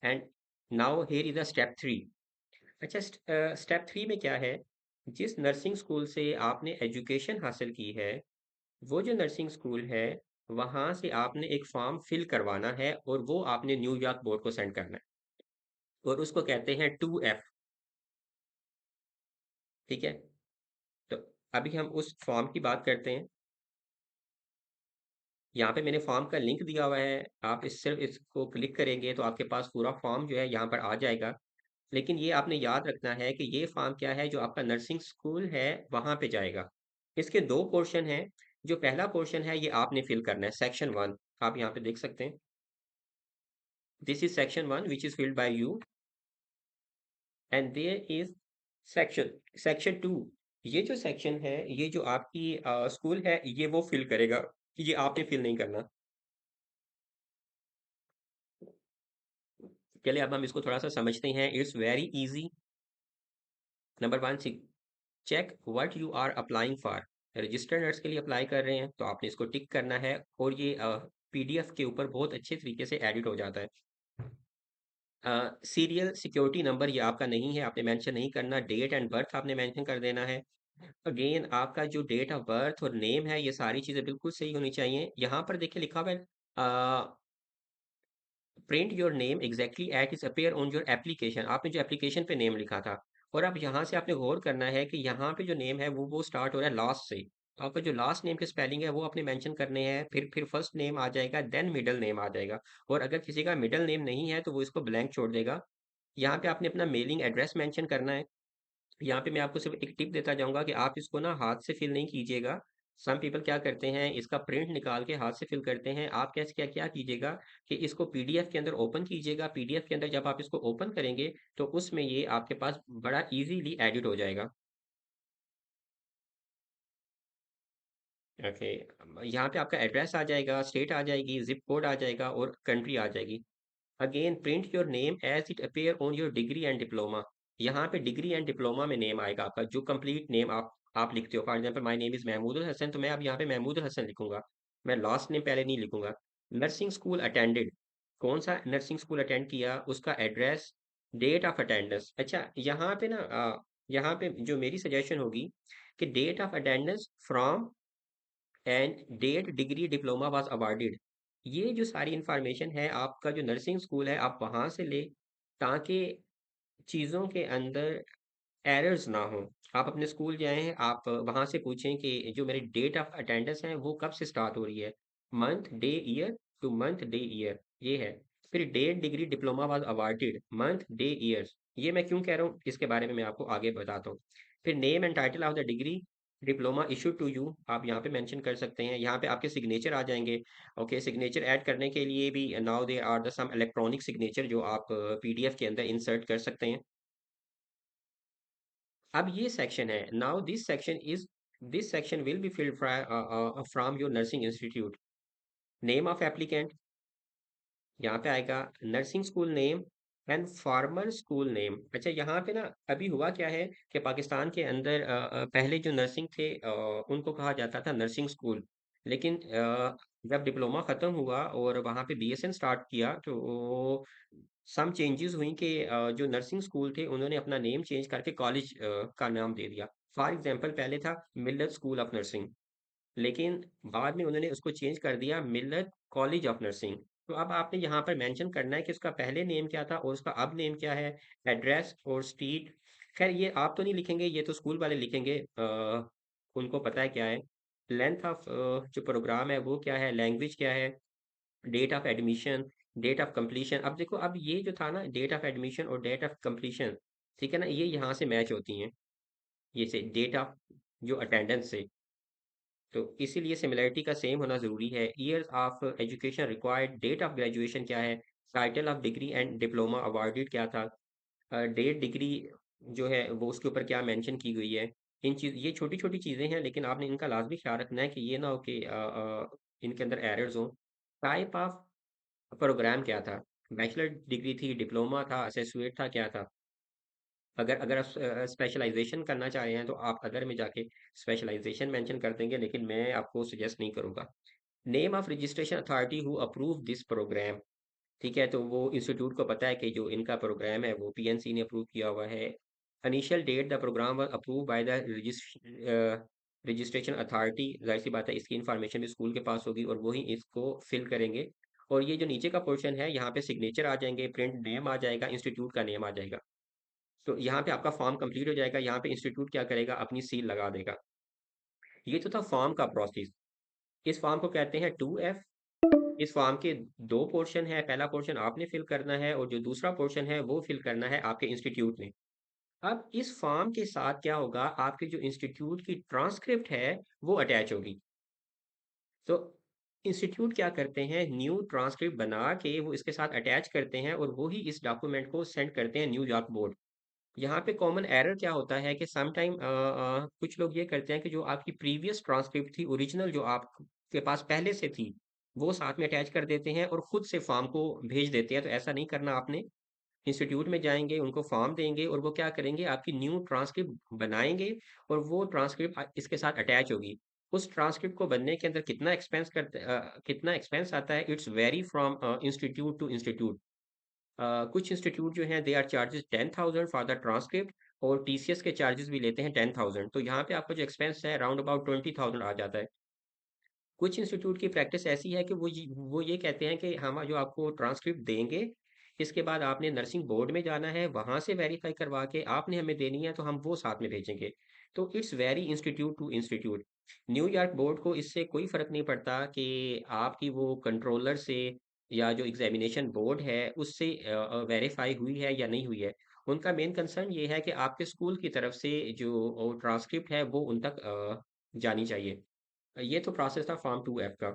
And now here is the step three. अच्छा, step three में क्या है? जिस नर्सिंग स्कूल से आपने एजुकेशन हासिल की है, वो जो नर्सिंग स्कूल है, वहां से आपने एक फॉर्म फिल करवाना है और वो आपने न्यूयॉर्क बोर्ड को सेंड करना है, और उसको कहते हैं 2F। ठीक है, तो अभी हम उस फॉर्म की बात करते हैं। यहाँ पे मैंने फॉर्म का लिंक दिया हुआ है, आप इस सिर्फ इसको क्लिक करेंगे तो आपके पास पूरा फॉर्म जो है यहाँ पर आ जाएगा। लेकिन ये आपने याद रखना है कि ये फॉर्म क्या है, जो आपका नर्सिंग स्कूल है वहां पे जाएगा। इसके दो पोर्शन हैं। जो पहला पोर्शन है ये आपने फिल करना है, सेक्शन 1। आप यहाँ पे देख सकते हैं, this is section 1 which is filled by you, and there is section section 2। ये जो सेक्शन है, ये जो आपकी स्कूल है, ये वो फिल करेगा, ये आपने फिल नहीं करना। चलिए अब हम इसको थोड़ा सा समझते हैं। It's very easy. Number 1, check what you are applying for. Registered nurse के लिए अप्लाई कर रहे हैं तो आपने इसको टिक करना है, और ये पीडीएफ के ऊपर बहुत अच्छे तरीके से एडिट हो जाता है। सीरियल सिक्योरिटी नंबर ये आपका नहीं है, आपने मेंशन नहीं करना। डेट एंड बर्थ आपने मेंशन कर देना है। अगेन आपका जो डेट ऑफ बर्थ और नेम है, ये सारी चीज़ें बिल्कुल सही होनी चाहिए। यहाँ पर देखिए लिखा हुआ है, print your name exactly at is appear on your application. आपने जो एप्लीकेशन पे नेम लिखा था, और अब यहाँ से आपने गौर करना है कि यहाँ पे जो नेम है वो स्टार्ट हो रहा है लास्ट से। तो आपका जो लास्ट नेम के स्पेलिंग है वो आपने मेंशन करने हैं, फिर फर्स्ट नेम आ जाएगा, देन मिडिल नेम आ जाएगा। और अगर किसी का मिडिल नेम नहीं है तो वो इसको ब्लैंक छोड़ देगा। यहाँ पे आपने अपना मेलिंग एड्रेस मेंशन करना है। यहाँ पे मैं आपको सिर्फ एक टिप देता जाऊंगा कि आप इसको ना हाथ से फिल नहीं कीजिएगा। सम पीपल क्या करते हैं, इसका प्रिंट निकाल के हाथ से फिल करते हैं। आप कैसे क्या क्या कीजिएगा कि इसको पीडीएफ के अंदर ओपन कीजिएगा। पीडीएफ के अंदर जब आप इसको ओपन करेंगे तो उसमें ये आपके पास बड़ा इजीली एडिट हो जाएगा। ओके, यहाँ पे आपका एड्रेस आ जाएगा, स्टेट आ जाएगी, जिप कोड आ जाएगा, और कंट्री आ जाएगी। Again print your name as it appear on your degree and diploma. यहाँ पे डिग्री एंड डिप्लोमा में नेम आएगा आपका, जो कंप्लीट नेम आप लिखते हो। For example my name is Mahmood Hasan, तो मैं अब यहाँ पे महमूद हसन लिखूंगा। मैं लास्ट नेम पहले नहीं लिखूंगा। नर्सिंग स्कूल अटेंडेड, कौन सा नर्सिंग स्कूल अटेंड किया, उसका एड्रेस, डेट ऑफ अटेंडेंस। अच्छा, यहाँ पे ना यहाँ पे जो मेरी सजेशन होगी कि date of attendance from and date degree diploma was awarded. ये जो सारी इंफॉर्मेशन है, आपका जो नर्सिंग स्कूल है आप वहां से ले, ताकि चीज़ों के अंदर एरर्स ना हो। आप अपने स्कूल जाएं, आप वहां से पूछें कि जो मेरी डेट ऑफ अटेंडेंस है वो कब से स्टार्ट हो रही है, month day year to month day year, ये है। फिर date degree diploma was awarded, month day years. ये मैं क्यों कह रहा हूँ इसके बारे में मैं आपको आगे बताता हूँ। फिर name and title of the degree diploma issued to you, आप यहाँ पे मेंशन कर सकते हैं। यहाँ पे आपके सिग्नेचर आ जाएंगे। ओके, सिग्नेचर ऐड करने के लिए भी now there are the some electronic signature जो आप पीडीएफ के अंदर इंसर्ट कर सकते हैं। अब ये सेक्शन है, now this section will be filled from your nursing institute. Name of applicant यहाँ पे आएगा, nursing school name and farmer school name. अच्छा, यहाँ पे ना अभी हुआ क्या है कि पाकिस्तान के अंदर पहले जो नर्सिंग थे उनको कहा जाता था नर्सिंग स्कूल। लेकिन जब डिप्लोमा ख़त्म हुआ और वहाँ पे बीएसएन स्टार्ट किया तो सम चेंजेस हुई कि जो नर्सिंग स्कूल थे उन्होंने अपना नेम चेंज करके कॉलेज का नाम दे दिया। फॉर एग्जांपल पहले था मिल्लत स्कूल ऑफ नर्सिंग, लेकिन बाद में उन्होंने उसको चेंज कर दिया मिल्लत कॉलेज ऑफ नर्सिंग। तो अब आपने यहाँ पर मेंशन करना है कि उसका पहले नेम क्या था और उसका अब नेम क्या है, एड्रेस और स्ट्रीट। खैर ये आप तो नहीं लिखेंगे, ये तो स्कूल वाले लिखेंगे, उनको पता है क्या है। लेंथ ऑफ जो प्रोग्राम है वो क्या है, लैंग्वेज क्या है, date of admission, date of completion. अब देखो, अब ये जो था ना, डेट ऑफ एडमिशन और डेट ऑफ कंप्लीशन, ठीक है ना, ये यहाँ से मैच होती हैं, ये से डेट ऑफ जो अटेंडेंस से। तो इसीलिए सिमिलरिटी का सेम होना ज़रूरी है। Years of education required, date of graduation क्या है, title of degree and diploma awarded क्या था, डेट डिग्री जो है वो उसके ऊपर क्या मेंशन की गई है। ये छोटी छोटी चीज़ें हैं, लेकिन आपने इनका लाजमी ख्याल रखना है कि ये ना हो कि इनके अंदर एरर्स हों। टाइप ऑफ प्रोग्राम क्या था, बैचलर डिग्री थी, डिप्लोमा था, एसोसिएट था, क्या था। अगर अगर आप स्पेशलाइजेशन करना चाह रहे हैं तो आप अदर में जाके स्पेशलाइजेशन मेंशन कर देंगे, लेकिन मैं आपको सजेस्ट नहीं करूंगा। Name of registration authority who approve this program, ठीक है, तो वो इंस्टीट्यूट को पता है कि जो इनका प्रोग्राम है वो पीएनसी ने अप्रूव किया हुआ है। Initial date the program was approve by the registration authority. जाहिर सी बात है इसकी इंफॉर्मेशन भी स्कूल के पास होगी और वही इसको फिल करेंगे। और ये जो नीचे का पोर्शन है यहाँ पे सिग्नेचर आ जाएंगे, प्रिंट नेम आ जाएगा, इंस्टीट्यूट का नेम आ जाएगा। तो यहाँ पे आपका फॉर्म कंप्लीट हो जाएगा। यहाँ पे इंस्टीट्यूट क्या करेगा, अपनी सील लगा देगा। ये तो था फॉर्म का प्रोसेस। इस फॉर्म को कहते हैं 2F। इस फॉर्म के दो पोर्शन है, पहला पोर्शन आपने फिल करना है और जो दूसरा पोर्शन है वो फिल करना है आपके इंस्टीट्यूट ने। अब इस फॉर्म के साथ क्या होगा, आपके जो इंस्टीट्यूट की ट्रांसक्रिप्ट है वो अटैच होगी। तो इंस्टीट्यूट क्या करते हैं, न्यू ट्रांसक्रिप्ट बना के वो इसके साथ अटैच करते हैं और वो ही इस डॉक्यूमेंट को सेंड करते हैं न्यूयॉर्क बोर्ड। यहाँ पे कॉमन एरर क्या होता है कि सम टाइम कुछ लोग ये करते हैं कि जो आपकी प्रीवियस ट्रांसक्रिप्ट थी, ओरिजिनल जो आपके पास पहले से थी, वो साथ में अटैच कर देते हैं और खुद से फॉर्म को भेज देते हैं। तो ऐसा नहीं करना आपने। इंस्टीट्यूट में जाएंगे, उनको फॉर्म देंगे और वो क्या करेंगे, आपकी न्यू ट्रांसक्रिप्ट बनाएंगे और वो ट्रांसक्रिप्ट इसके साथ अटैच होगी। उस ट्रांसक्रिप्ट को बनने के अंदर कितना एक्सपेंस आता है, it's very from institute to institute. कुछ इंस्टीट्यूट जो हैं they are charges 10,000 for the transcript और टीसीएस के चार्जेस भी लेते हैं 10,000। तो यहाँ पे आपका जो एक्सपेंस है अराउंड अबाउट 20,000 आ जाता है। कुछ इंस्टीट्यूट की प्रैक्टिस ऐसी है कि वो ये कहते हैं कि हम जो आपको ट्रांसक्रिप्ट देंगे, इसके बाद आपने नर्सिंग बोर्ड में जाना है, वहाँ से वेरीफाई करवा के आपने हमें देनी है, तो हम वो साथ में भेजेंगे। तो it's very institute to institute. New York board को इससे कोई फर्क नहीं पड़ता कि आपकी वो कंट्रोलर से या जो एग्जामिनेशन बोर्ड है उससे वेरीफाई हुई है या नहीं हुई है। उनका मेन कंसर्न ये है कि आपके स्कूल की तरफ से जो ट्रांसक्रिप्ट है वो उन तक जानी चाहिए। ये तो प्रोसेस था फॉर्म 2F का।